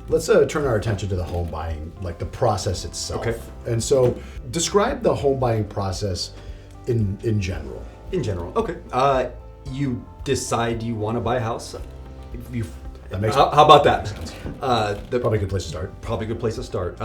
Let's turn our attention to the home buying, like the process itself. Okay. And so, describe the home buying process in general. In general, okay. You decide you want to buy a house. How about that? Probably a good place to start. Probably a good place to start.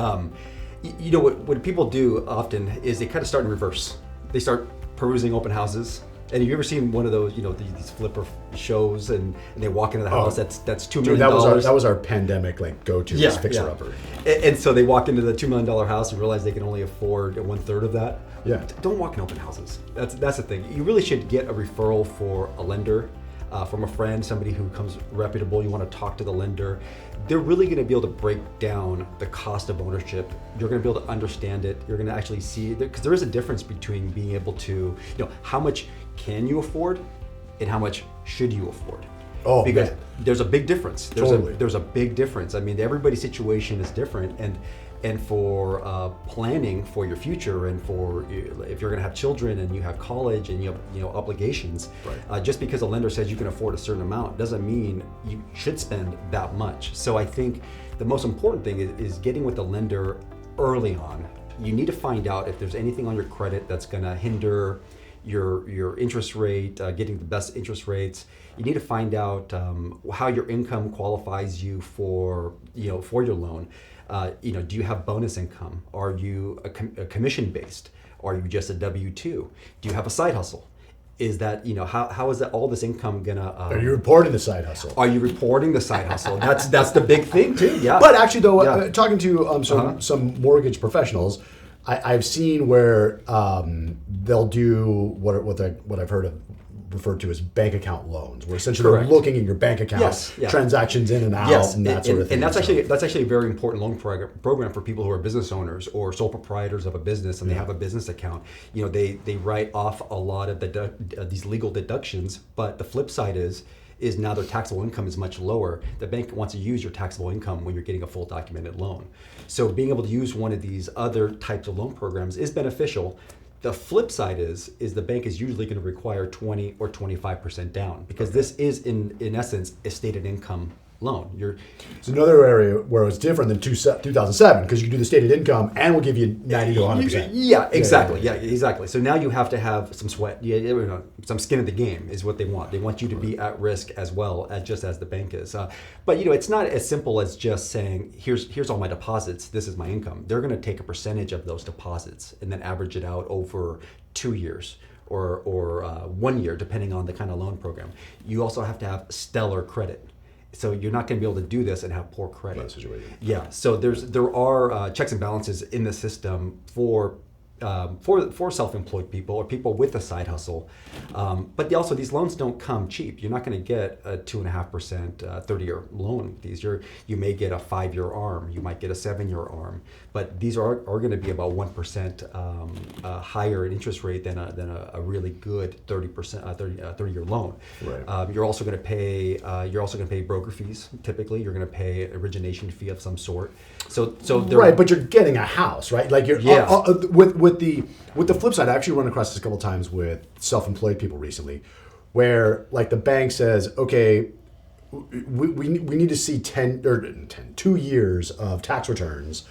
You know what people do often is they kind of start in reverse. They start perusing open houses. And have you ever seen one of those, these flipper shows, and they walk into the house that's $2 million? That was our pandemic go-to fixer upper. And so they walk into the $2 million house and realize they can only afford 1/3 of that. Yeah. Don't walk in open houses. That's the thing. You really should get a referral for a lender, from a friend, somebody who comes reputable. You want to talk to the lender. They're really going to be able to break down the cost of ownership. You're going to be able to understand it. You're going to actually see, because there is a difference between being able to, how much can you afford and how much should you afford. Oh, because man. There's a big difference. Totally. There's a big difference. I mean, everybody's situation is different, and for planning for your future, and for if you're going to have children and you have college and you have obligations, right. Just because a lender says you can afford a certain amount doesn't mean you should spend that much. So I think the most important thing is getting with the lender early on. You need to find out if there's anything on your credit that's going to hinder your interest rate, getting the best interest rates. You need to find out how your income qualifies you for your loan. Do you have bonus income? Are you a commission based? Are you just a W-2? Do you have a side hustle? Is that, how is that all this income gonna? Are you reporting the side hustle? Are you reporting the side hustle? That's the big thing too. Yeah. But actually, though, talking to some mortgage professionals, I've seen where they'll do what I've heard of referred to as bank account loans, where essentially they're looking at your bank account, transactions in and out, and that sort of thing. And that's actually a very important loan program for people who are business owners or sole proprietors of a business, and they have a business account. They write off a lot of these legal deductions, but the flip side is now their taxable income is much lower. The bank wants to use your taxable income when you're getting a full documented loan. So being able to use one of these other types of loan programs is beneficial. The flip side is the bank is usually going to require 20 or 25% down, because this is in essence a stated income loan. It's another area where it's different than 2007, because you can do the stated income and we'll give you 90 to 100%. Yeah, exactly. Yeah, exactly. So now you have to have some sweat, some skin in the game is what they want. They want you to be at risk as well as the bank is. But it's not as simple as just saying, here's all my deposits, this is my income. They're going to take a percentage of those deposits and then average it out over 2 years or 1 year, depending on the kind of loan program. You also have to have stellar credit. So you're not going to be able to do this and have poor credit. Yeah. So there are checks and balances in the system for self-employed people or people with a side hustle. But also these loans don't come cheap. You're not going to get a 2.5% 30-year loan with these. You may get a 5-year ARM. You might get a 7-year ARM. But these are going to be about 1% higher in interest rate than a really good 30-year loan. Right. You're also going to pay broker fees. Typically, you're going to pay an origination fee of some sort. So right, but you're getting a house, right? Like you're with the flip side. I actually run across this a couple of times with self-employed people recently, where like the bank says, okay, we need to see 2 years of tax returns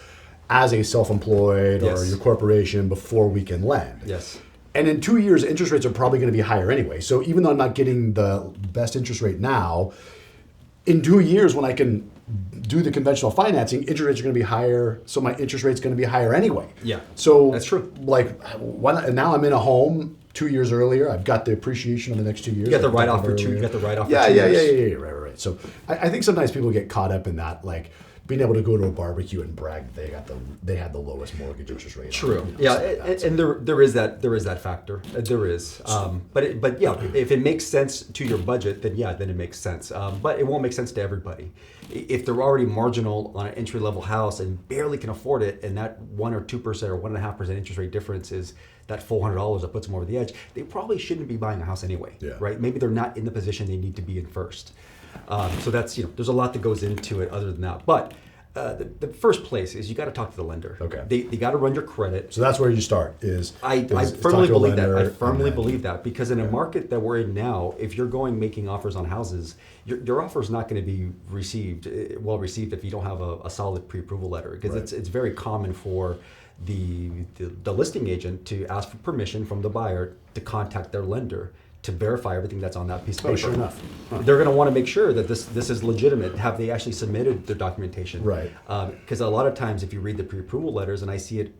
as a self-employed or your corporation before we can lend. Yes. And in 2 years, interest rates are probably going to be higher anyway. So even though I'm not getting the best interest rate now, in 2 years when I can do the conventional financing, interest rates are going to be higher, so my interest rate's going to be higher anyway. Yeah, so that's true. Like, and now I'm in a home 2 years earlier. I've got the appreciation of the next 2 years. You got the write-off for 2. You got the write-off. Yeah, for 2 years. Yeah. Right. So I think sometimes people get caught up in that, like being able to go to a barbecue and brag that they had the lowest mortgage interest rate. True. And there is that factor. There is. But yeah, if it makes sense to your budget, then it makes sense. But it won't make sense to everybody. If they're already marginal on an entry-level house and barely can afford it, and that 1 or 2% or 1.5% interest rate difference is that $400 that puts them over the edge, they probably shouldn't be buying a house anyway, right? Maybe they're not in the position they need to be in first. So that's, there's a lot that goes into it other than that. But the first place is you got to talk to the lender. Okay. They got to run your credit. So that's where you start. I firmly believe that. I firmly believe that because in a market that we're in now, if you're making offers on houses, your offer is not going to be well received if you don't have a solid pre-approval letter, because it's very common for the listing agent to ask for permission from the buyer to contact their lender to verify everything that's on that piece of paper. Sure enough. They're going to want to make sure that this is legitimate. Have they actually submitted their documentation? Right. Because a lot of times if you read the pre-approval letters, and I see it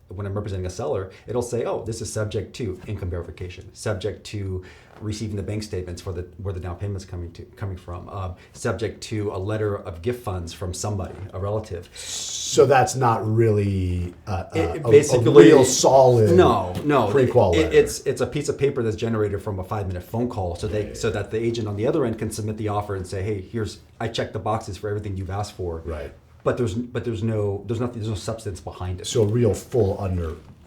when I'm representing a seller, it'll say, oh, this is subject to income verification, subject to receiving the bank statements for where the down payment's coming from, subject to a letter of gift funds from somebody, a relative. So that's not really basically a real solid pre-qual letter. It's a piece of paper that's generated from a 5-minute phone call, so that the agent on the other end can submit the offer and say, hey, I checked the boxes for everything you've asked for. Right. But there's no substance behind it. So a real full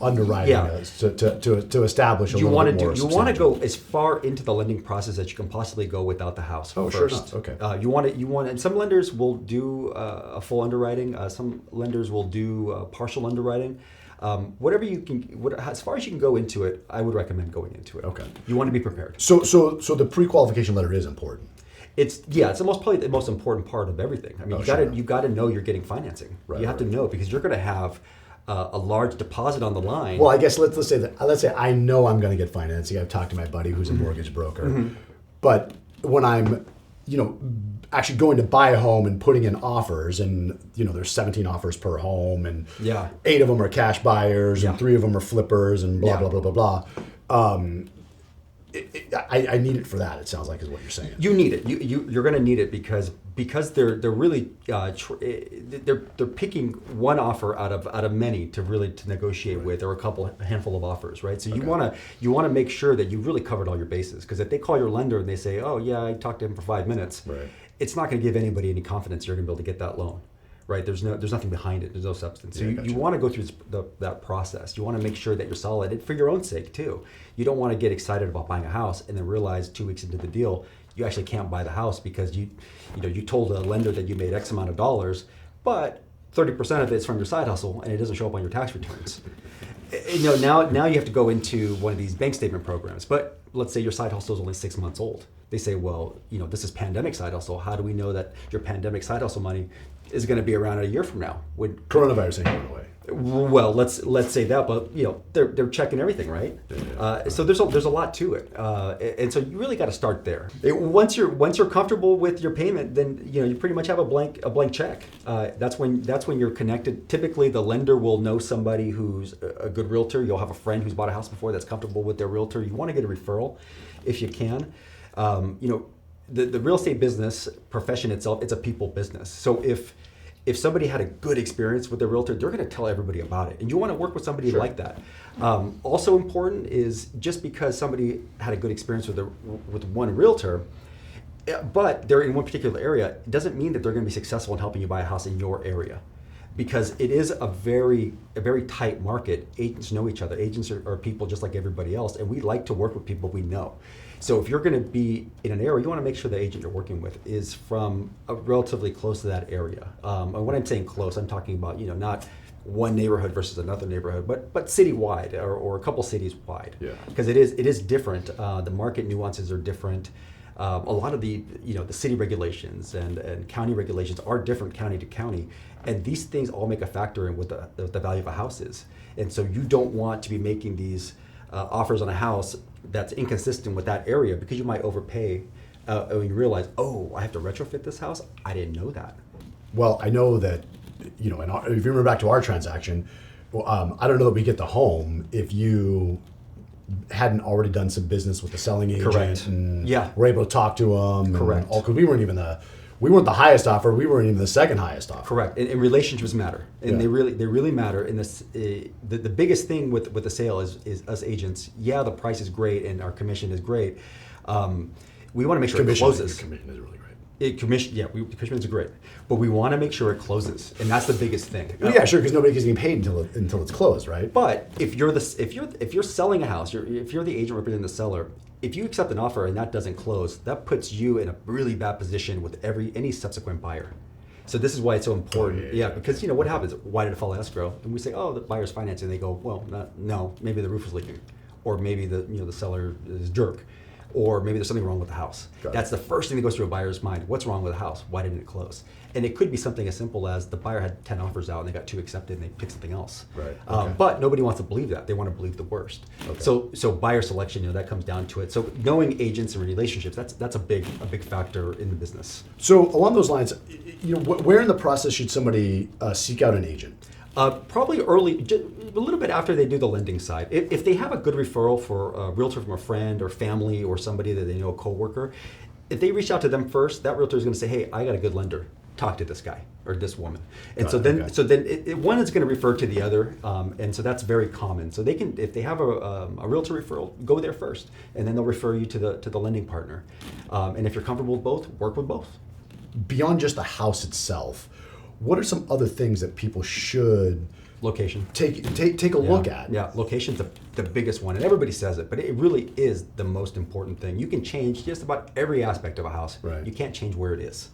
underwriting to establish a little bit more. You want to go as far into the lending process that you can possibly go without the house. Oh, first. Sure enough. Okay. You want, and some lenders will do a full underwriting. Some lenders will do partial underwriting. Whatever you can, as far as you can go into it, I would recommend going into it. Okay. You want to be prepared. So the pre-qualification letter is important. It's probably the most important part of everything. I mean, you got to know you're getting financing. Right, you have to know, because you're going to have a large deposit on the line. Well, I guess let's say I know I'm going to get financing. I've talked to my buddy who's a mortgage broker, but when I'm actually going to buy a home and putting in offers, and there's 17 offers per home, and 8 of them are cash buyers, and 3 of them are flippers, and blah blah blah blah blah. I need it for that. It sounds like is what you're saying. You need it. You're going to need it because they're really they're picking one offer out of many to negotiate with, or a handful of offers, right? So you want to make sure that you really covered all your bases, because if they call your lender and they say, oh yeah, I talked to him for 5 minutes, it's not going to give anybody any confidence you're going to be able to get that loan. Right, there's nothing behind it. There's no substance. So you want to go through that process. You want to make sure that you're solid, and for your own sake too. You don't want to get excited about buying a house and then realize 2 weeks into the deal you actually can't buy the house because you told a lender that you made X amount of dollars, but 30% of it's from your side hustle and it doesn't show up on your tax returns. Now you have to go into one of these bank statement programs. But let's say your side hustle is only 6 months old. They say, well, this is pandemic side hustle. How do we know that your pandemic side hustle money is going to be around a year from now? Coronavirus ain't going away. Well, let's say that, but they're checking everything, right? So there's a lot to it, and so you really got to start there. Once you're comfortable with your payment, then you pretty much have a blank check. That's when you're connected. Typically, the lender will know somebody who's a good realtor. You'll have a friend who's bought a house before that's comfortable with their realtor. You want to get a referral, if you can. The real estate business profession itself, it's a people business. So if somebody had a good experience with their realtor, they're going to tell everybody about it. And you want to work with somebody like that. Also important is, just because somebody had a good experience with one realtor, but they're in one particular area, doesn't mean that they're going to be successful in helping you buy a house in your area. Because it is a very tight market. Agents know each other. Agents are people just like everybody else, and we like to work with people we know. So if you're going to be in an area, you want to make sure the agent you're working with is from relatively close to that area. And when I'm saying close, I'm talking about not one neighborhood versus another neighborhood, but citywide or a couple cities wide. Yeah. Because it is different. The market nuances are different. A lot of the city regulations and county regulations are different county to county, and these things all make a factor in what the value of a house is. And so you don't want to be making these offers on a house that's inconsistent with that area, because you might overpay when you realize, oh, I have to retrofit this house. I didn't know that. Well, I know that if you remember back to our transaction, I don't know that we get the home if you hadn't already done some business with the selling agent. Correct. And yeah. were able to talk to them. Correct. Because we weren't the highest offer. We weren't even the second highest offer. Correct. And relationships matter, and they really matter. And this, the biggest thing with the sale is us agents. Yeah, the price is great and our commission is great. We want to make sure it closes. Commission is really great. Commissions are great, but we want to make sure it closes, and that's the biggest thing. Yeah, sure, because nobody gets getting paid until it's closed, right? But if you're selling a house, if you're the agent representing the seller, if you accept an offer and that doesn't close, that puts you in a really bad position with any subsequent buyer. So this is why it's so important. Because what happens? Why did it fall escrow? And we say, oh, the buyer's financing. They go, well, no, maybe the roof was leaking, or maybe the seller is a jerk, or maybe there's something wrong with the house. That's the first thing that goes through a buyer's mind. What's wrong with the house? Why didn't it close? And it could be something as simple as the buyer had 10 offers out and they got 2 accepted and they picked something else. Right. But nobody wants to believe that. They want to believe the worst. So buyer selection, that comes down to it. So knowing agents and relationships, that's a big factor in the business. So along those lines, where in the process should somebody seek out an agent? Probably early, a little bit after they do the lending side. If they have a good referral for a realtor from a friend or family or somebody that they know, a coworker, if they reach out to them first, that realtor is going to say, hey, I got a good lender. Talk to this guy or this woman. And then one is going to refer to the other. And so that's very common. So they can, if they have a realtor referral, go there first. And then they'll refer you to the lending partner. And if you're comfortable with both, work with both. Beyond just the house itself, what are some other things that people should location take a look at? Yeah, location's the biggest one, and everybody says it, but it really is the most important thing. You can change just about every aspect of a house. Right. You can't change where it is.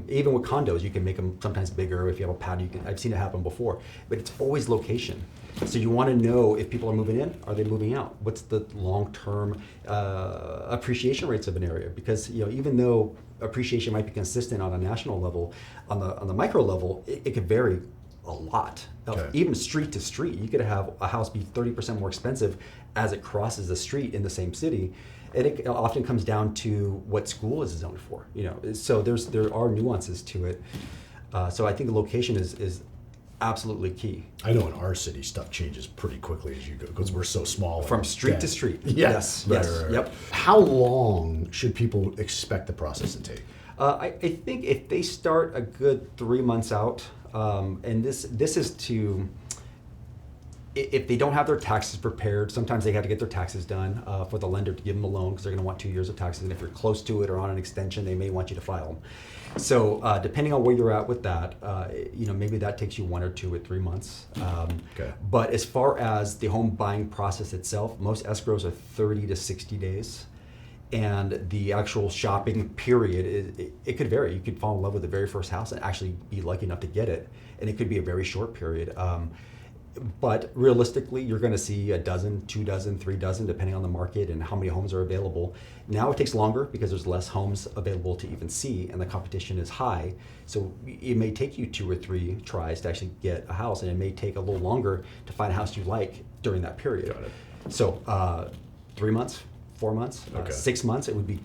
Even with condos, you can make them sometimes bigger. If you have a patio, I've seen it happen before, but it's always location. So you want to know if people are moving in, are they moving out? What's the long-term appreciation rates of an area? Because even though appreciation might be consistent on a national level, on the micro level, it could vary a lot. Even street to street, you could have a house be 30% more expensive as it crosses the street in the same city. And it often comes down to what school is zoned for. So there are nuances to it. So I think the location is absolutely key. I know in our city stuff changes pretty quickly as you go because we're so small. From street to street. Yes. Right. Yep. How long should people expect the process to take? I think if they start a good 3 months out, and this is to, if they don't have their taxes prepared, sometimes they have to get their taxes done for the lender to give them a loan because they're going to want 2 years of taxes. And if you're close to it or on an extension, they may want you to file them. So depending on where you're at with that, maybe that takes you 1 or 2 or 3 months. But as far as the home buying process itself, most escrows are 30 to 60 days. And the actual shopping period, it could vary. You could fall in love with the very first house and actually be lucky enough to get it. And it could be a very short period. But realistically, you're going to see a dozen, 2 dozen, 3 dozen, depending on the market and how many homes are available. Now it takes longer because there's less homes available to even see, and the competition is high. So it may take you 2 or 3 tries to actually get a house, and it may take a little longer to find a house you like during that period. Got it. So 3 months, 4 months, 6 months, it would be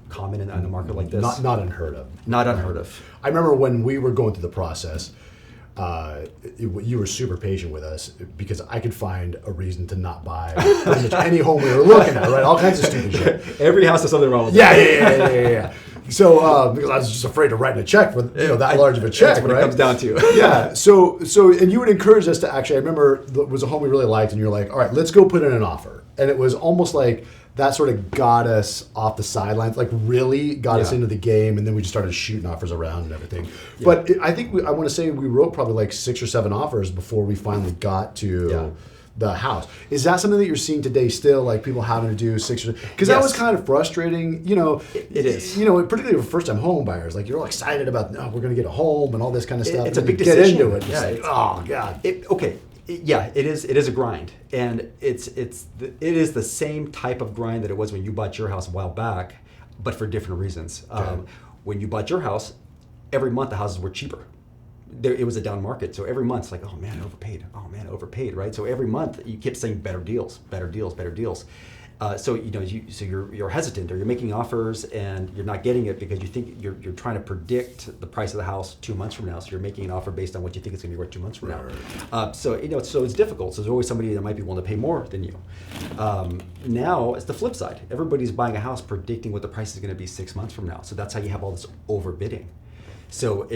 common in a market like this. Not unheard of. Not unheard of. I remember when we were going through the process, you were super patient with us because I could find a reason to not buy pretty much any home we were looking at, right? All kinds of stupid shit. Every house has something wrong with it. Yeah. So because I was just afraid of writing a check for that large of a check, that's what right? it comes down to. Yeah. So and you would encourage us to actually. I remember it was a home we really liked, and you're like, all right, let's go put in an offer, and it was almost like that sort of got us off the sidelines, like really got us into the game, and then we just started shooting offers around and everything. Yeah. But I think I want to say we wrote probably like 6 or 7 offers before we finally got to the house. Is that something that you're seeing today still, like people having to do 6 or... Because that was kind of frustrating, It is. Particularly for first-time home buyers. Like you're all excited about, we're going to get a home and all this kind of stuff. It's a big decision. Get into it. Yeah. Oh, God. It is a grind, and it is the same type of grind that it was when you bought your house a while back, but for different reasons. When you bought your house, every month the houses were cheaper. It was a down market, so every month it's like, oh man, I overpaid, right? So every month you kept saying better deals. So you're hesitant, or you're making offers and you're not getting it because you think you're trying to predict the price of the house 2 months from now. So you're making an offer based on what you think it's going to be worth 2 months from now. Right. So it's difficult. So there's always somebody that might be willing to pay more than you. Now it's the flip side. Everybody's buying a house predicting what the price is going to be 6 months from now. So that's how you have all this overbidding. So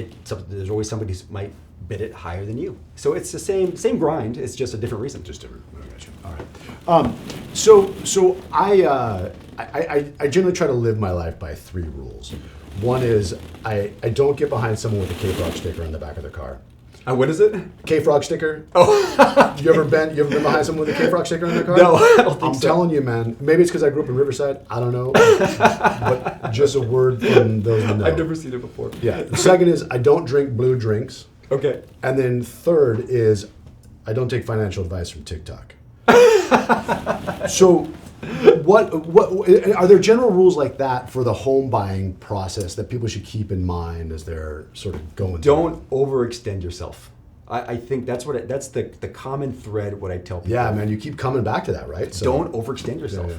there's always somebody who might bid it higher than you. So it's the same grind. It's just a different reason. Just different. All right. So I generally try to live my life by 3 rules. One is I don't get behind someone with a Cape Rock sticker on the back of their car. What is it? K-Frog sticker. Oh, You ever been behind someone with a K-Frog sticker on their car? No, I don't think I'm so. telling you, man. Maybe it's because I grew up in Riverside. I don't know. But just a word from those who know. I've never seen it before. Yeah. The second is I don't drink blue drinks. Okay. And then third is I don't take financial advice from TikTok. So what are there general rules like that for the home buying process that people should keep in mind as they're sort of going Don't overextend yourself. I think that's the common thread. What I tell people. Yeah, man, you keep coming back to that, right? So, Don't overextend yourself.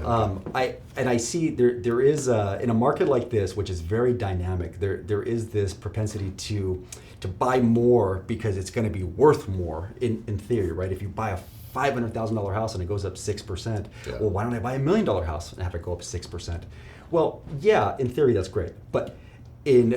Yeah. I see there is in a market like this, which is very dynamic. There is this propensity to buy more because it's going to be worth more in theory, right? If you buy a $500,000 house and it goes up 6%, well, why don't I buy $1 million house and have it go up 6%? Well, yeah, in theory that's great, but in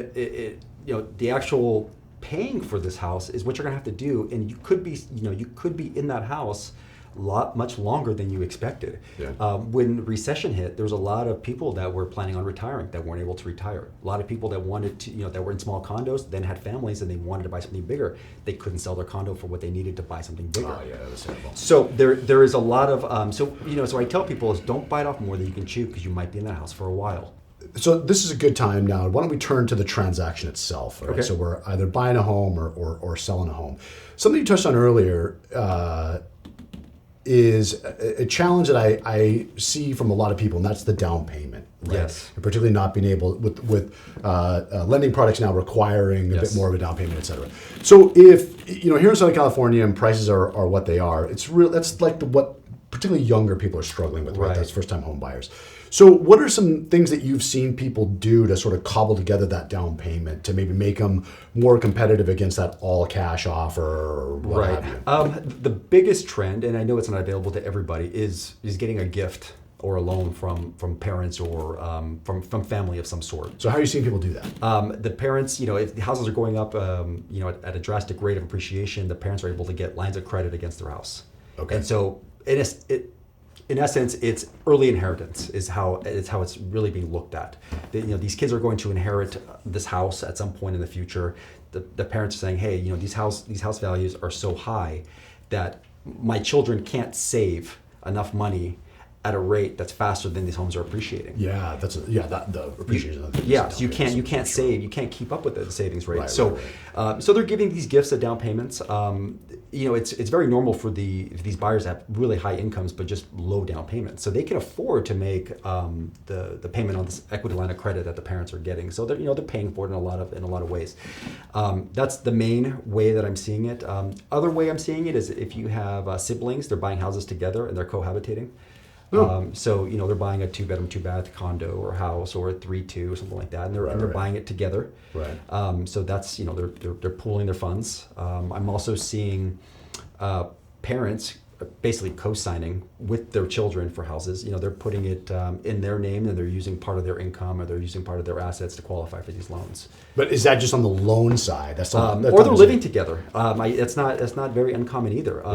the actual paying for this house is what you're going to have to do, and you could be in that house much longer than you expected. Yeah. When recession hit, there was a lot of people that were planning on retiring that weren't able to retire. A lot of people that wanted to, that were in small condos, then had families and they wanted to buy something bigger. They couldn't sell their condo for what they needed to buy something bigger. Oh yeah, that was terrible. So there is a lot of so I tell people is don't bite off more than you can chew because you might be in that house for a while. So this is a good time now. Why don't we turn to the transaction itself? Right? Okay. So we're either buying a home or selling a home. Something you touched on earlier is a challenge that I see from a lot of people, and that's the down payment. Right? Yes. And particularly not being able with lending products now requiring a Yes. bit more of a down payment, et cetera. So if here in Southern California and prices are what they are, it's real. That's like what particularly younger people are struggling with. Right. That's first time home buyers. So what are some things that you've seen people do to sort of cobble together that down payment to maybe make them more competitive against that all cash offer or what have you? The biggest trend, and I know it's not available to everybody, is getting a gift or a loan from parents or from family of some sort. So how are you seeing people do that? The parents, if the houses are going up, at a drastic rate of appreciation, the parents are able to get lines of credit against their house. Okay. And so in essence, it's early inheritance is how it's really being looked at. These kids are going to inherit this house at some point in the future. The parents are saying, hey, these house values are so high that my children can't save enough money at a rate that's faster than these homes are appreciating. Yeah, the appreciation. So you can't save, you can't keep up with the savings rate. Right, so right. So they're giving these gifts at down payments. It's very normal for these buyers to have really high incomes but just low down payments. So they can afford to make the payment on this equity line of credit that the parents are getting. So they're paying for it in a lot of ways. That's the main way that I'm seeing it. Other way I'm seeing it is if you have siblings, they're buying houses together and they're cohabitating. So they're buying a 2-bedroom, 2-bath condo or house or a 3-2 or something like that, and they're buying it together. Right. So that's they're pooling their funds. I'm also seeing parents basically co-signing with their children for houses. They're putting it in their name and they're using part of their income or they're using part of their assets to qualify for these loans. But is that just on the loan side? That's not, or they're living together. It's not very uncommon either.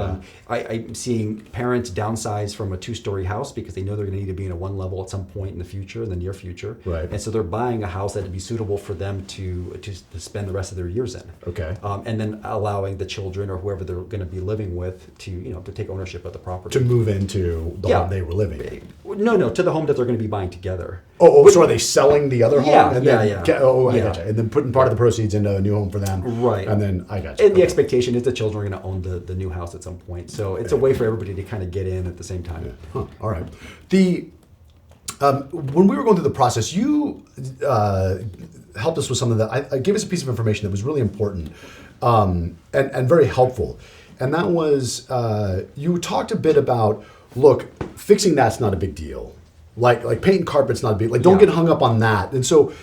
I'm seeing parents downsize from a 2-story house because they know they're going to need to be in a 1 level at some point in the future, in the near future. Right. And so they're buying a house that would be suitable for them to spend the rest of their years in. Okay. And then allowing the children or whoever they're going to be living with to take ownership of the property. To move into the home they were living in. No, to the home that they're going to be buying together. So are they selling the other home? Yeah, and yeah, then, yeah. I gotcha. And then putting part of the proceeds into a new home for them. Right. And then I gotcha. And the expectation is the children are going to own the new house at some point. So it's a way for everybody to kind of get in at the same time. Huh. All right. When we were going through the process, you helped us with some of that. I gave us a piece of information that was really important and very helpful. And that was, you talked a bit about, look, fixing that's not a big deal. Like painting carpet's not a big, don't get hung up on that. And so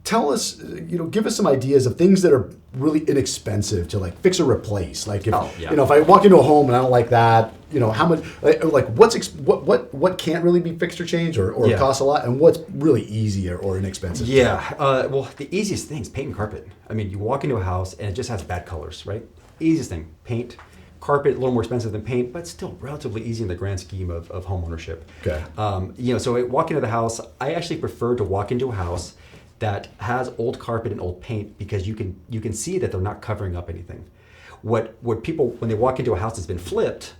tell us, give us some ideas of things that are really inexpensive to fix or replace. Like if I walk into a home and I don't like that, how much, what can't really be fixed or changed or costs a lot, and what's really easy or inexpensive? Well, the easiest thing is painting carpet. I mean, you walk into a house and it just has bad colors, right? Easiest thing, paint. Carpet, a little more expensive than paint, but still relatively easy in the grand scheme of home ownership. Okay. So walk into the house, I actually prefer to walk into a house that has old carpet and old paint because you can see that they're not covering up anything. What people, when they walk into a house that's been flipped,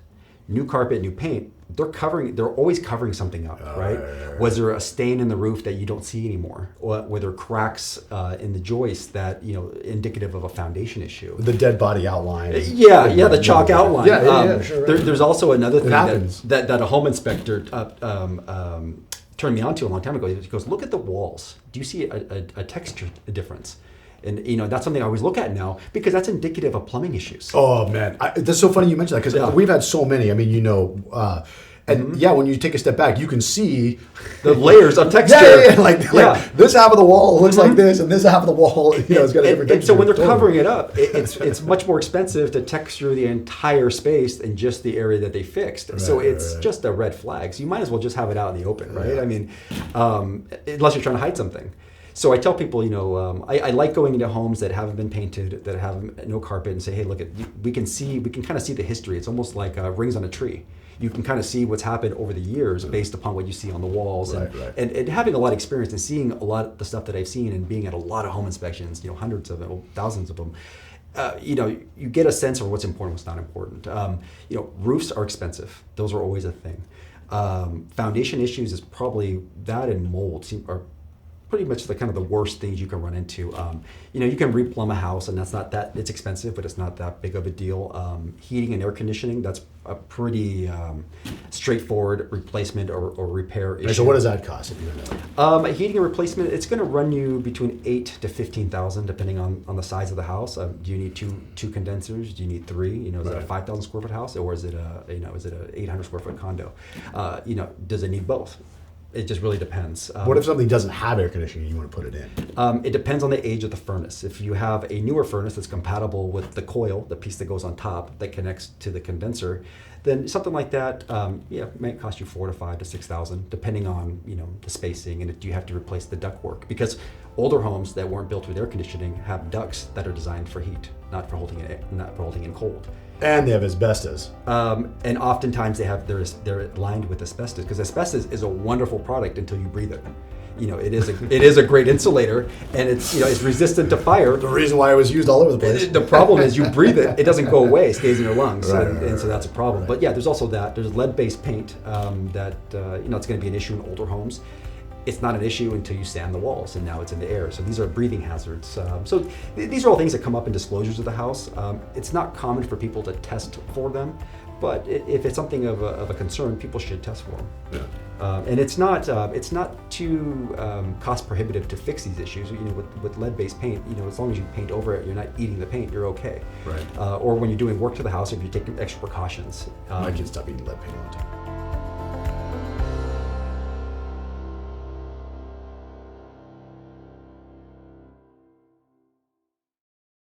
new carpet, new paint, they're always covering something up, right? Was there a stain in the roof that you don't see anymore? Or were there cracks in the joists that, indicative of a foundation issue? The dead body outline. The chalk outline. Sure. There's also another thing that a home inspector turned me on to a long time ago. He goes, look at the walls. Do you see a texture difference? And that's something I always look at now because that's indicative of plumbing issues. Oh man, that's so funny you mentioned that because we've had so many. I mean, when you take a step back, you can see the layers of texture. Like this half of the wall looks like this, and this half of the wall, it's got a different texture. And so when they're covering it up, it's much more expensive to texture the entire space than just the area that they fixed. Right, so it's just a red flag. So you might as well just have it out in the open, right? Yeah. I mean, unless you're trying to hide something. So I tell people, I like going into homes that haven't been painted, that have no carpet, and say, hey, look, we can kind of see the history. It's almost like rings on a tree. You can kind of see what's happened over the years based upon what you see on the walls. And having a lot of experience and seeing a lot of the stuff that I've seen and being at a lot of home inspections, hundreds of them, thousands of them, you get a sense of what's important, what's not important. Roofs are expensive. Those are always a thing. Foundation issues is probably that, and mold are pretty much the kind of the worst things you can run into. You can replumb a house, and it's expensive, but it's not that big of a deal. Heating and air conditioning, that's a pretty straightforward replacement or repair issue. So what does that cost if you don't know? Heating and replacement, it's going to run you between $8,000 to $15,000 depending on the size of the house. Do you need two condensers? Do you need three? Is it a 5,000 square foot house, or is it a 800 square foot condo? Does it need both? It just really depends. What if something doesn't have air conditioning and you want to put it in? It depends on the age of the furnace. If you have a newer furnace that's compatible with the coil, the piece that goes on top that connects to the condenser, then something like that, might cost you $4,000 to $6,000, depending on the spacing, and do you have to replace the ductwork? Because older homes that weren't built with air conditioning have ducts that are designed for heat, not for holding in cold. And they have asbestos. And oftentimes they're lined with asbestos, because asbestos is a wonderful product until you breathe it. It is a great insulator, and it's resistant to fire. The reason why it was used all over the place. The problem is you breathe it; it doesn't go away; it stays in your lungs, and so that's a problem. Right. But yeah, there's also that. There's lead-based paint it's going to be an issue in older homes. It's not an issue until you sand the walls, and now it's in the air. So these are breathing hazards. So these are all things that come up in disclosures of the house. It's not common for people to test for them, but if it's something of a concern, people should test for them. Yeah. And it's not too cost prohibitive to fix these issues. With lead-based paint, as long as you paint over it, you're not eating the paint, you're okay. Right. Or when you're doing work to the house, if you're taking extra precautions. I can stop eating lead paint all the time.